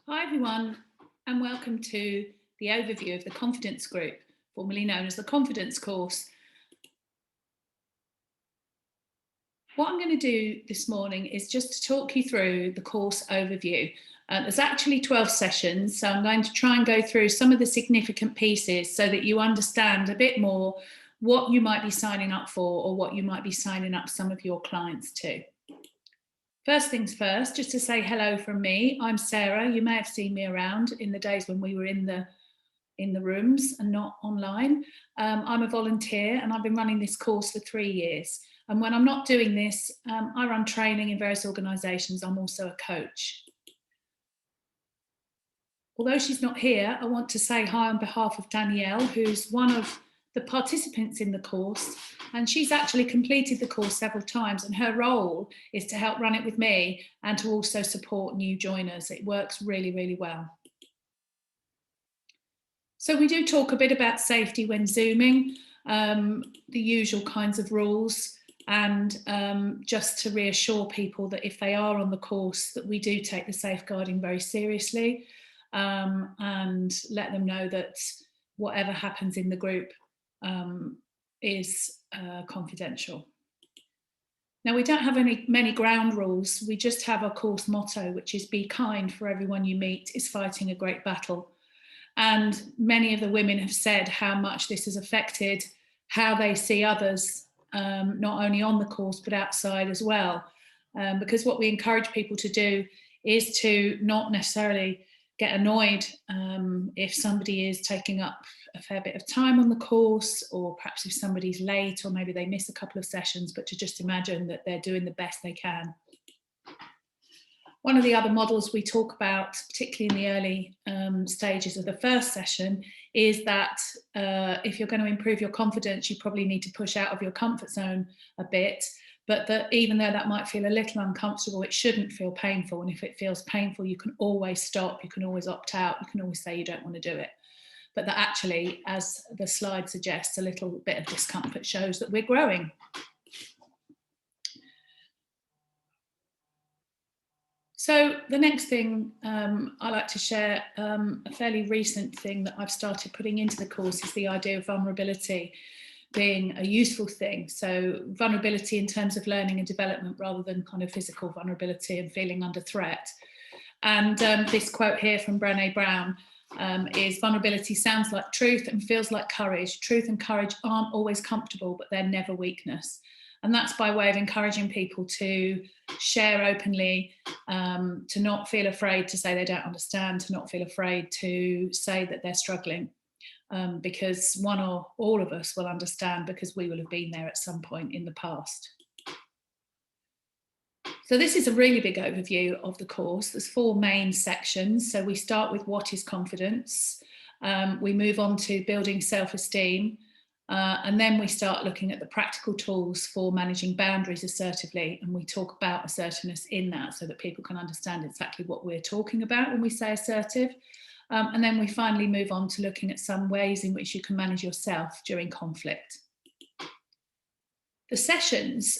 Hi everyone, and welcome to the overview of the Confidence Group, formerly known as the Confidence Course. What I'm going to do this morning is just to talk you through the course overview. There's actually 12 sessions, so I'm going to try and go through some of the significant pieces so that you understand a bit more what you might be signing up for or what you might be signing up some of your clients to. First things first, just to say hello from me. I'm Sarah. You may have seen me around in the days when we were in the rooms and not online. I'm a volunteer and I've been running this course for 3 years. And when I'm not doing this, I run training in various organisations. I'm also a coach. Although she's not here, I want to say hi on behalf of Danielle, who's one of the participants in the course, and she's actually completed the course several times, and her role is to help run it with me and to also support new joiners. It works really, really well. So we do talk a bit about safety when Zooming, the usual kinds of rules, and just to reassure people that if they are on the course, that we do take the safeguarding very seriously, and let them know that whatever happens in the group is confidential. Now, we don't have many ground rules. We just have a course motto, which is be kind, for everyone you meet is fighting a great battle. And many of the women have said how much this has affected how they see others, not only on the course, but outside as well. Because what we encourage people to do is to not necessarily get annoyed if somebody is taking up a fair bit of time on the course, or perhaps if somebody's late or maybe they miss a couple of sessions, but to just imagine that they're doing the best they can. One of the other models we talk about, particularly in the early stages of the first session, is that if you're going to improve your confidence, you probably need to push out of your comfort zone a bit, but that even though that might feel a little uncomfortable, it shouldn't feel painful. And if it feels painful, you can always stop, you can always opt out, you can always say you don't want to do it. But that actually, as the slide suggests, a little bit of discomfort shows that we're growing. So the next thing I like to share, a fairly recent thing that I've started putting into the course, is the idea of vulnerability being a useful thing. So vulnerability in terms of learning and development, rather than kind of physical vulnerability and feeling under threat. And this quote here from Brené Brown is, vulnerability sounds like truth and feels like courage. Truth and courage aren't always comfortable, but they're never weakness. And that's by way of encouraging people to share openly, to not feel afraid to say they don't understand, to not feel afraid to say that they're struggling, because one or all of us will understand, because we will have been there at some point in the past. So this is a really big overview of the course. There's 4 main sections. So we start with what is confidence. We move on to building self-esteem. And then we start looking at the practical tools for managing boundaries assertively. And we talk about assertiveness in that, so that people can understand exactly what we're talking about when we say assertive. And then we finally move on to looking at some ways in which you can manage yourself during conflict. The sessions,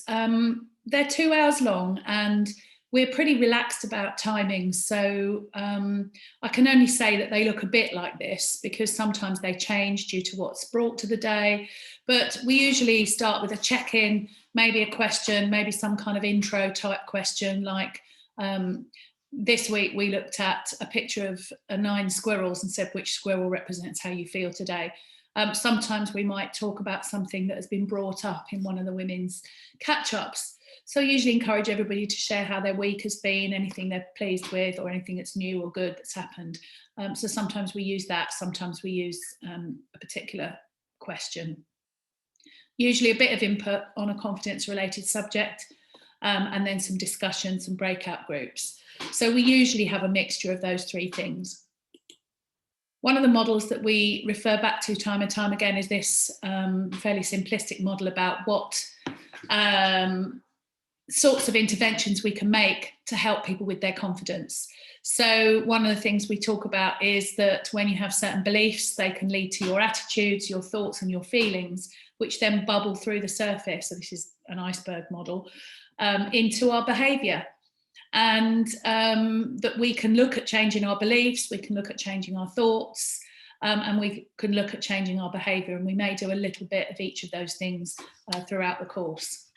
they're 2 hours long, and we're pretty relaxed about timings. So I can only say that they look a bit like this, because sometimes they change due to what's brought to the day. But we usually start with a check-in, maybe a question, maybe some kind of intro type question, like this week we looked at a picture of 9 squirrels and said which squirrel represents how you feel today. Sometimes we might talk about something that has been brought up in one of the women's catch-ups. So I usually encourage everybody to share how their week has been, anything they're pleased with, or anything that's new or good that's happened. So sometimes we use that, sometimes we use a particular question. Usually a bit of input on a confidence-related subject, and then some discussion, some breakout groups. So we usually have a mixture of those 3 things. One of the models that we refer back to time and time again is this fairly simplistic model about what sorts of interventions we can make to help people with their confidence. So one of the things we talk about is that when you have certain beliefs, they can lead to your attitudes, your thoughts and your feelings, which then bubble through the surface. So this is an iceberg model, into our behaviour. and that we can look at changing our beliefs, we can look at changing our thoughts, and we can look at changing our behaviour, and we may do a little bit of each of those things throughout the course.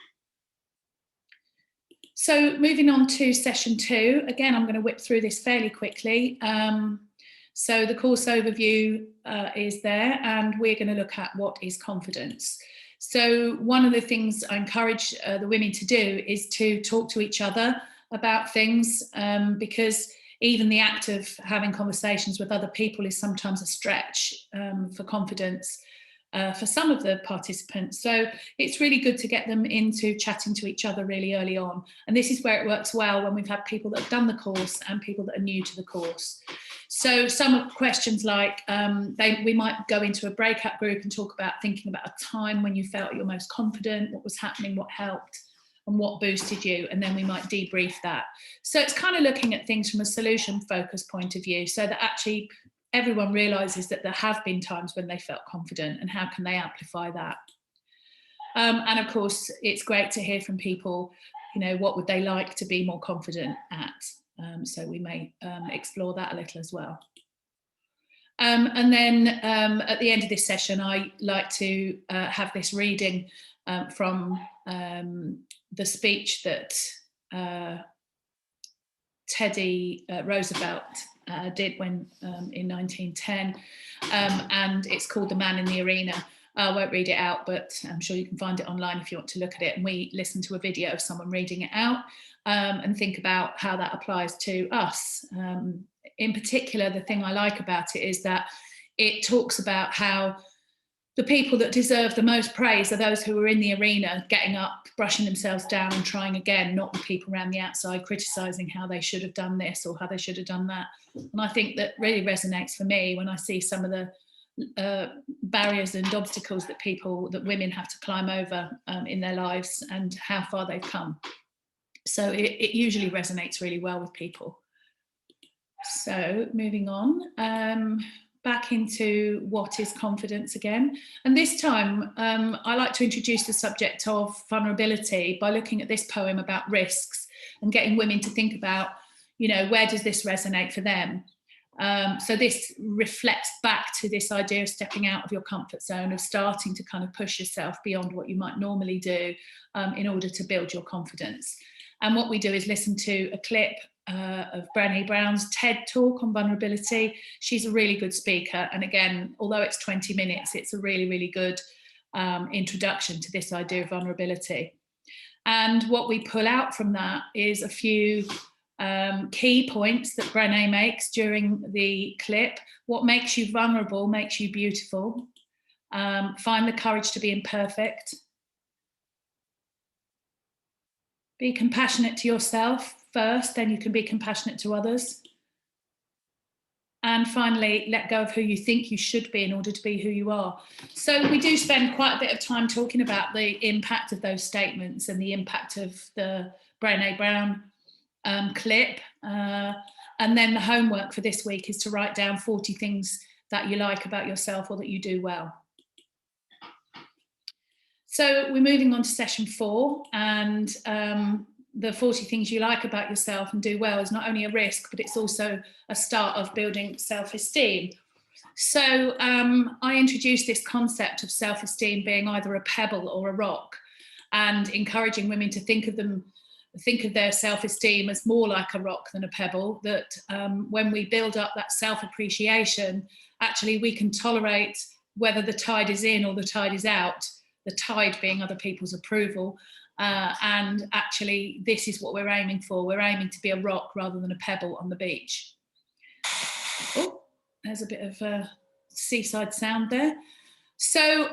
So moving on to session 2, again, I'm going to whip through this fairly quickly. So the course overview is there, and we're going to look at what is confidence. So one of the things I encourage the women to do is to talk to each other about things, because even the act of having conversations with other people is sometimes a stretch for confidence for some of the participants. So it's really good to get them into chatting to each other really early on. And this is where it works well when we've had people that have done the course and people that are new to the course. So some questions like, we might go into a breakout group and talk about thinking about a time when you felt your most confident, what was happening, what helped, and what boosted you, and then we might debrief that. So it's kind of looking at things from a solution focused point of view, so that actually everyone realises that there have been times when they felt confident, and how can they amplify that. And of course, it's great to hear from people, you know, what would they like to be more confident at. So we may explore that a little as well. And then at the end of this session, I like to have this reading from the speech that Teddy Roosevelt did when in 1910, and it's called The Man in the Arena. I won't read it out, but I'm sure you can find it online if you want to look at it. And we listen to a video of someone reading it out and think about how that applies to us. In particular, the thing I like about it is that it talks about how the people that deserve the most praise are those who are in the arena, getting up, brushing themselves down and trying again, not the people around the outside criticising how they should have done this or how they should have done that. And I think that really resonates for me when I see some of the barriers and obstacles that women have to climb over in their lives and how far they've come. So it usually resonates really well with people. So moving on. Back into what is confidence again. And this time, I like to introduce the subject of vulnerability by looking at this poem about risks and getting women to think about, you know, where does this resonate for them? So this reflects back to this idea of stepping out of your comfort zone, of starting to kind of push yourself beyond what you might normally do in order to build your confidence. And what we do is listen to a clip of Brené Brown's TED talk on vulnerability. She's a really good speaker. And again, although it's 20 minutes, it's a really, really good introduction to this idea of vulnerability. And what we pull out from that is a few key points that Brené makes during the clip. What makes you vulnerable makes you beautiful. Find the courage to be imperfect. Be compassionate to yourself first, then you can be compassionate to others. And finally, let go of who you think you should be in order to be who you are. So we do spend quite a bit of time talking about the impact of those statements and the impact of the Brené Brown clip. And then the homework for this week is to write down 40 things that you like about yourself or that you do well. So we're moving on to session 4, and the 40 things you like about yourself and do well is not only a risk, but it's also a start of building self-esteem. So I introduced this concept of self-esteem being either a pebble or a rock, and encouraging women to think of their self-esteem as more like a rock than a pebble, that when we build up that self-appreciation, actually we can tolerate whether the tide is in or the tide is out, the tide being other people's approval. And actually, this is what we're aiming for. We're aiming to be a rock rather than a pebble on the beach. Oh, there's a bit of a seaside sound there. So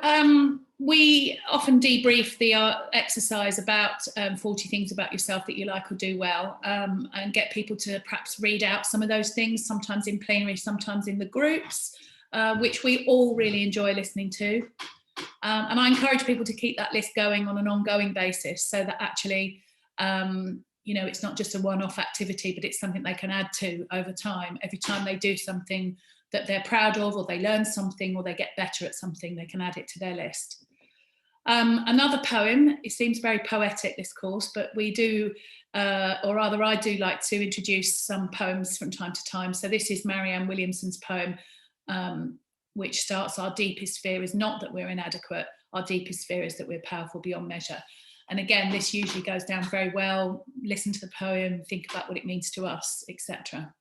we often debrief the exercise about 40 things about yourself that you like or do well, and get people to perhaps read out some of those things, sometimes in plenary, sometimes in the groups, which we all really enjoy listening to. And I encourage people to keep that list going on an ongoing basis, so that actually, you know, it's not just a one-off activity, but it's something they can add to over time. Every time they do something that they're proud of, or they learn something, or they get better at something, they can add it to their list. Another poem, it seems very poetic, this course, but we do, or rather I do like to introduce some poems from time to time. So this is Marianne Williamson's poem, which starts, "Our deepest fear is not that we're inadequate, our deepest fear is that we're powerful beyond measure." And again, this usually goes down very well. Listen to the poem, think about what it means to us, etc.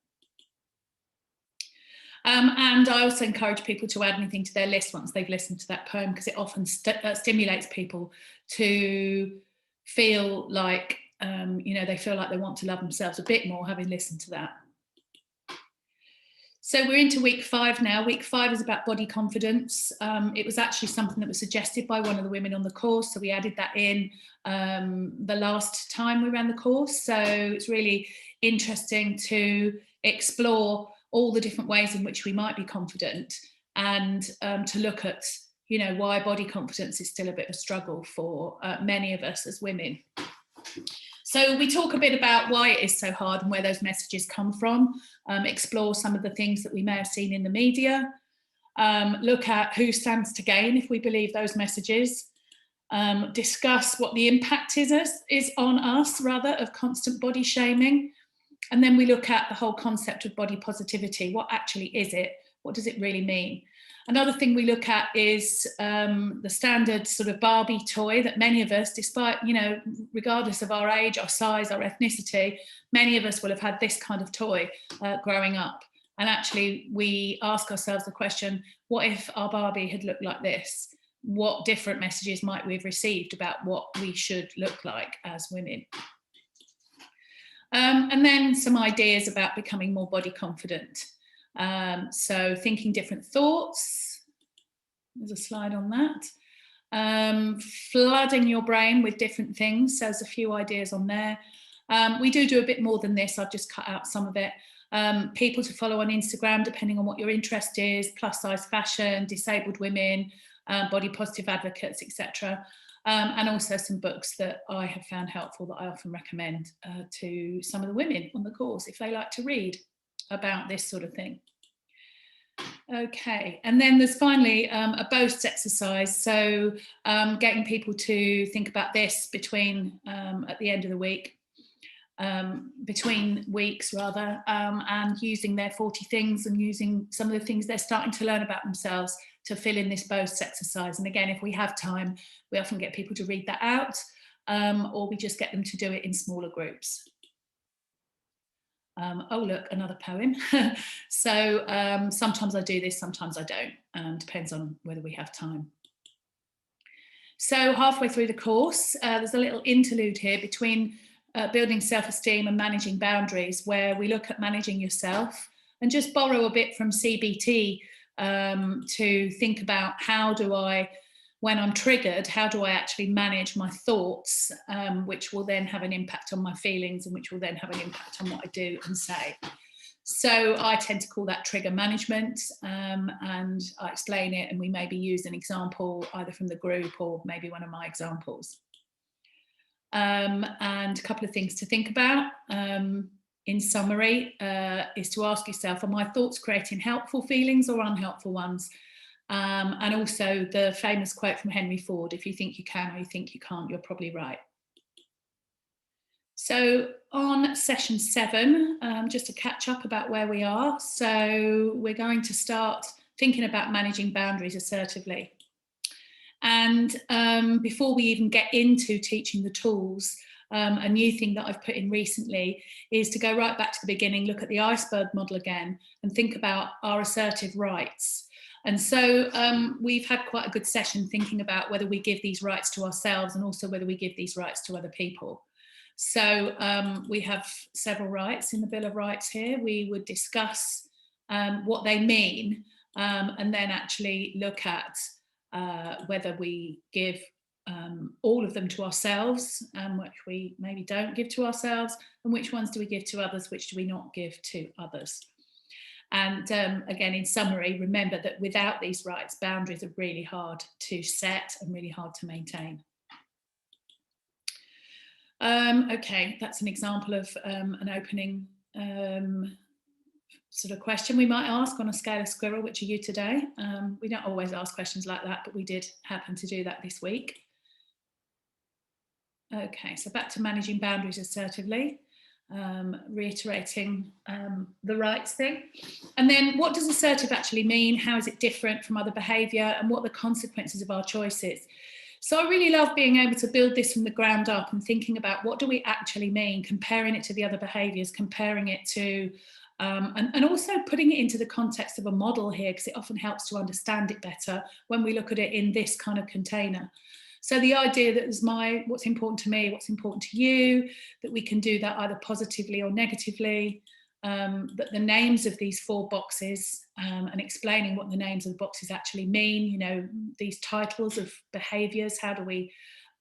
And I also encourage people to add anything to their list once they've listened to that poem, because it often stimulates people to feel like, they feel like they want to love themselves a bit more having listened to that. So we're into week 5 now. Week 5 is about body confidence. It was actually something that was suggested by one of the women on the course, so we added that in the last time we ran the course. So it's really interesting to explore all the different ways in which we might be confident, and to look at, why body confidence is still a bit of a struggle for many of us as women. So we talk a bit about why it is so hard and where those messages come from, explore some of the things that we may have seen in the media, look at who stands to gain if we believe those messages, discuss what the impact is on us, rather, of constant body shaming. And then we look at the whole concept of body positivity. What actually is it? What does it really mean? Another thing we look at is the standard sort of Barbie toy that many of us, despite, regardless of our age, our size, our ethnicity, many of us will have had this kind of toy growing up. And actually, we ask ourselves the question, what if our Barbie had looked like this? What different messages might we have received about what we should look like as women? And then some ideas about becoming more body confident. So thinking different thoughts, there's a slide on that. Flooding your brain with different things, so there's a few ideas on there. We do a bit more than this, I've just cut out some of it. People to follow on Instagram, depending on what your interest is, plus size fashion, disabled women, body positive advocates, etc. And also some books that I have found helpful that I often recommend to some of the women on the course if they like to read about this sort of thing. Okay, and then there's finally a boasts exercise. So getting people to think about this between at the end of the week, between weeks rather, and using their 40 things and using some of the things they're starting to learn about themselves to fill in this boasts exercise. And again, if we have time, we often get people to read that out, or we just get them to do it in smaller groups. Oh, look, another poem. So sometimes I do this, sometimes I don't. Depends on whether we have time. So halfway through the course, there's a little interlude here between building self-esteem and managing boundaries, where we look at managing yourself and just borrow a bit from CBT to think about how do I, when I'm triggered, how do I actually manage my thoughts, which will then have an impact on my feelings and which will then have an impact on what I do and say. So I tend to call that trigger management, and I explain it, and we maybe use an example either from the group or maybe one of my examples. And a couple of things to think about in summary is to ask yourself, are my thoughts creating helpful feelings or unhelpful ones? And also the famous quote from Henry Ford, if you think you can or you think you can't, you're probably right. So on session 7, just to catch up about where we are. So we're going to start thinking about managing boundaries assertively. And before we even get into teaching the tools, a new thing that I've put in recently is to go right back to the beginning, look at the iceberg model again and think about our assertive rights. And so we've had quite a good session thinking about whether we give these rights to ourselves and also whether we give these rights to other people. So we have several rights in the Bill of Rights here. We would discuss what they mean and then actually look at whether we give all of them to ourselves, which we maybe don't give to ourselves, and which ones do we give to others, which do we not give to others. And again, in summary, remember that without these rights, boundaries are really hard to set and really hard to maintain. Okay, that's an example of an opening sort of question we might ask on a scale of squirrel, which are you today? We don't always ask questions like that, but we did happen to do that this week. Okay, so back to managing boundaries assertively, reiterating the rights thing. And then what does assertive actually mean? How is it different from other behaviour, and what are the consequences of our choices? So I really love being able to build this from the ground up and thinking about what do we actually mean, comparing it to the other behaviours, comparing it to, and also putting it into the context of a model here, because it often helps to understand it better when we look at it in this kind of container. So the idea that is what's important to me, what's important to you, that we can do that either positively or negatively, that the names of these 4 boxes and explaining what the names of the boxes actually mean, you know, these titles of behaviours, how do we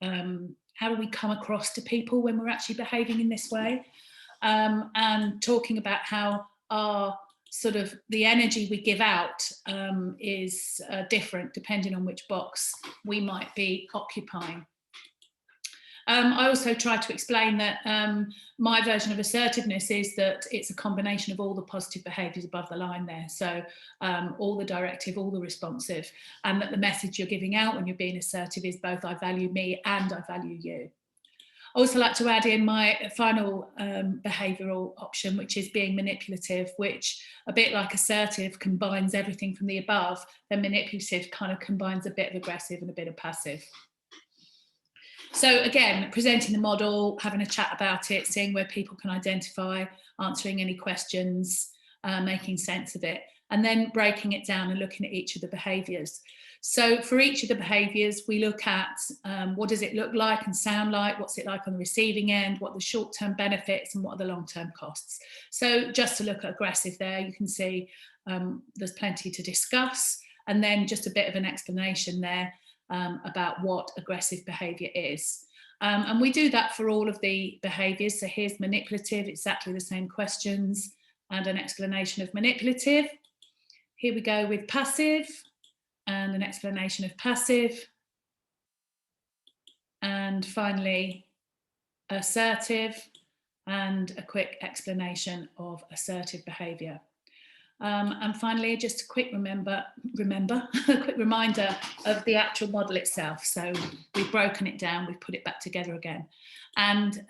come across to people when we're actually behaving in this way, and talking about how our sort of the energy we give out is different depending on which box we might be occupying. I also try to explain that my version of assertiveness is that it's a combination of all the positive behaviours above the line there. So all the directive, all the responsive, and that the message you're giving out when you're being assertive is both I value me and I value you. I also like to add in my final behavioural option, which is being manipulative, which, a bit like assertive, combines everything from the above, then manipulative kind of combines a bit of aggressive and a bit of passive. So again, presenting the model, having a chat about it, seeing where people can identify, answering any questions, making sense of it, and then breaking it down and looking at each of the behaviours. So for each of the behaviours, we look at what does it look like and sound like, what's it like on the receiving end, what are the short-term benefits and what are the long-term costs. So just to look at aggressive there, you can see there's plenty to discuss, and then just a bit of an explanation there about what aggressive behaviour is. And we do that for all of the behaviours. So here's manipulative, exactly the same questions and an explanation of manipulative. Here we go with passive and an explanation of passive. And finally, assertive and a quick explanation of assertive behaviour. And finally, just a quick a quick reminder of the actual model itself. So we've broken it down, we've put it back together again. And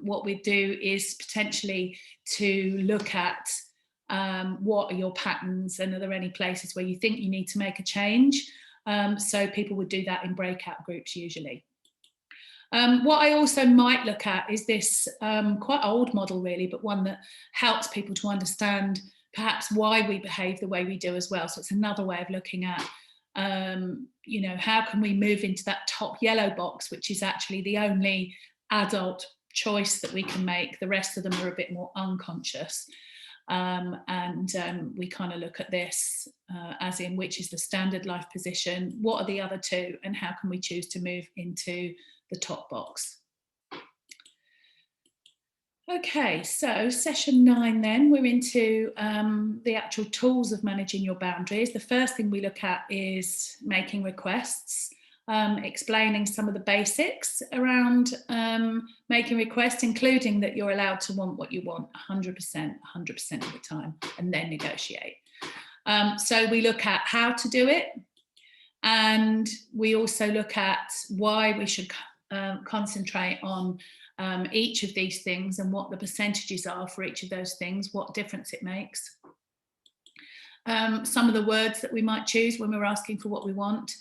what we do is potentially to look at what are your patterns, and are there any places where you think you need to make a change? So people would do that in breakout groups usually. What I also might look at is this quite old model really, but one that helps people to understand perhaps why we behave the way we do as well. So it's another way of looking at, you know, how can we move into that top yellow box, which is actually the only adult choice that we can make. The rest of them are a bit more unconscious. We kind of look at this as in which is the standard life position, what are the other two, and how can we choose to move into the top box. Okay, so session 9 then, we're into the actual tools of managing your boundaries. The first thing we look at is making requests, explaining some of the basics around making requests, including that you're allowed to want what you want 100% of the time, and then negotiate. So we look at how to do it, and we also look at why we should concentrate on each of these things and what the percentages are for each of those things, what difference it makes. Some of the words that we might choose when we're asking for what we want.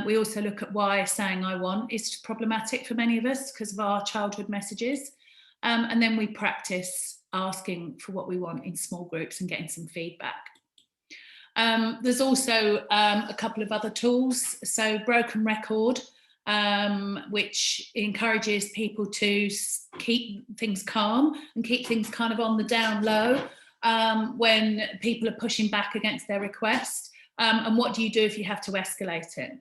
We also look at why saying I want is problematic for many of us because of our childhood messages. And then we practice asking for what we want in small groups and getting some feedback. There's also a couple of other tools. So broken record, which encourages people to keep things calm and keep things kind of on the down low when people are pushing back against their request. And what do you do if you have to escalate it?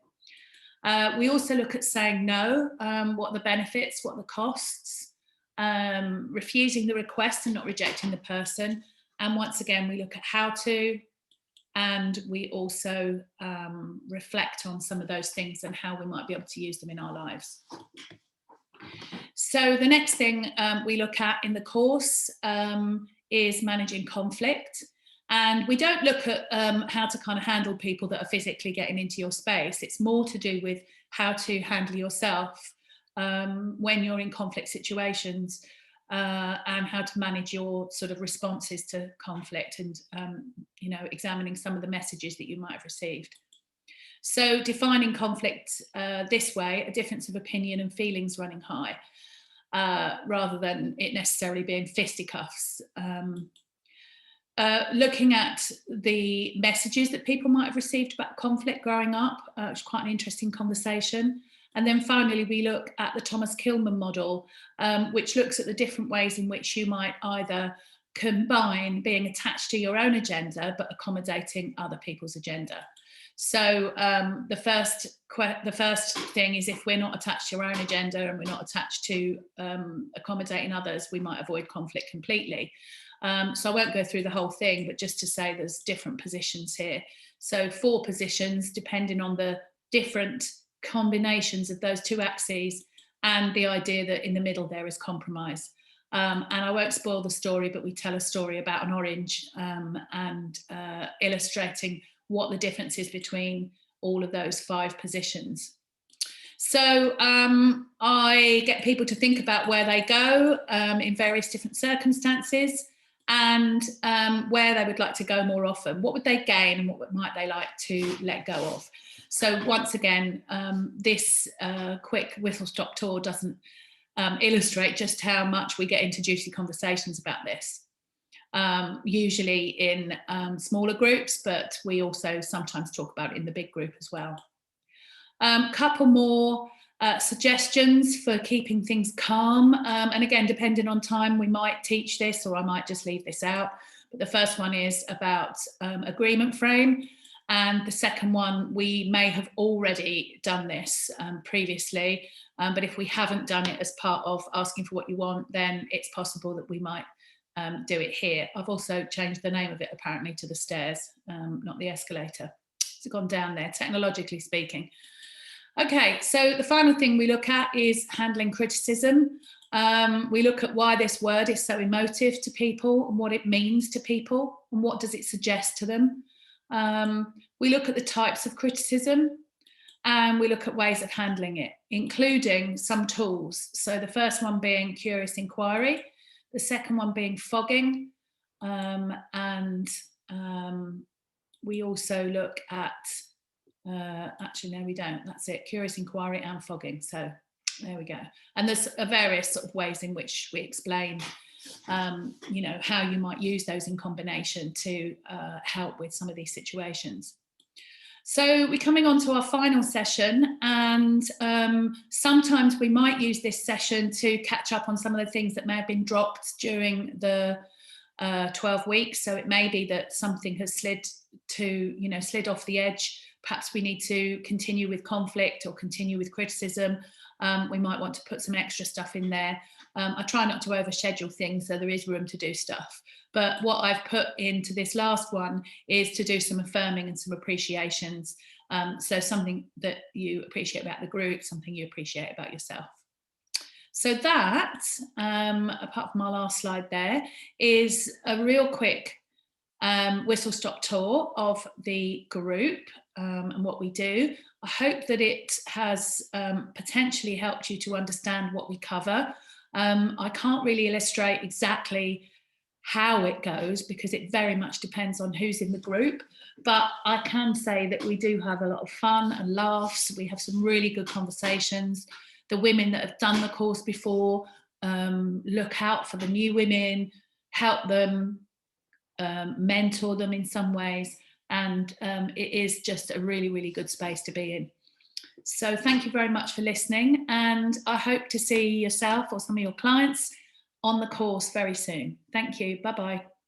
We also look at saying no, what are the benefits, what are the costs, refusing the request and not rejecting the person. And once again, we look at how to, and we also reflect on some of those things and how we might be able to use them in our lives. So the next thing we look at in the course is managing conflict. And we don't look at how to kind of handle people that are physically getting into your space. It's more to do with how to handle yourself when you're in conflict situations, and how to manage your sort of responses to conflict, and examining some of the messages that you might have received. So defining conflict this way: a difference of opinion and feelings running high, rather than it necessarily being fisticuffs. Looking at the messages that people might have received about conflict growing up, which is quite an interesting conversation. And then finally, we look at the Thomas Kilmann model, which looks at the different ways in which you might either combine being attached to your own agenda but accommodating other people's agenda. So the first thing is, if we're not attached to our own agenda and we're not attached to accommodating others, we might avoid conflict completely. So I won't go through the whole thing, but just to say there's different positions here. So 4 positions, depending on the different combinations of those 2 axes, and the idea that in the middle there is compromise. And I won't spoil the story, but we tell a story about an orange, and illustrating what the difference is between all of those 5 positions. So I get people to think about where they go in various different circumstances, and where they would like to go more often. What would they gain, and what might they like to let go of? So once again, this quick whistle-stop tour doesn't illustrate just how much we get into juicy conversations about this. Usually in smaller groups, but we also sometimes talk about it in the big group as well. Couple more suggestions for keeping things calm, and again, depending on time, we might teach this, or I might just leave this out. But the first one is about agreement frame, and the second one, we may have already done this previously, but if we haven't done it as part of asking for what you want, then it's possible that we might do it here. I've also changed the name of it apparently to the stairs, not the escalator. It's gone down there, technologically speaking. Okay, so the final thing we look at is handling criticism. We look at why this word is so emotive to people, and what it means to people, and what does it suggest to them. We look at the types of criticism, and we look at ways of handling it, including some tools. So the first one being curious inquiry, the second one being fogging, and we also look at, actually no we don't, that's it, curious inquiry and fogging. So there we go. And there's various sort of ways in which we explain how you might use those in combination to help with some of these situations. So we're coming on to our final session, and sometimes we might use this session to catch up on some of the things that may have been dropped during the 12 weeks. So it may be that something has slid off the edge. Perhaps we need to continue with conflict or continue with criticism. We might want to put some extra stuff in there. I try not to overschedule things, so there is room to do stuff. But what I've put into this last one is to do some affirming and some appreciations. So something that you appreciate about the group, something you appreciate about yourself. So that, apart from our last slide there, is a real quick whistle-stop tour of the group and what we do. I hope that it has potentially helped you to understand what we cover. I can't really illustrate exactly how it goes because it very much depends on who's in the group, but I can say that we do have a lot of fun and laughs. We have some really good conversations. The women that have done the course before look out for the new women, help them, mentor them in some ways, and it is just a really, really good space to be in. So thank you very much for listening, and I hope to see yourself or some of your clients on the course very soon. Thank you. Bye-bye.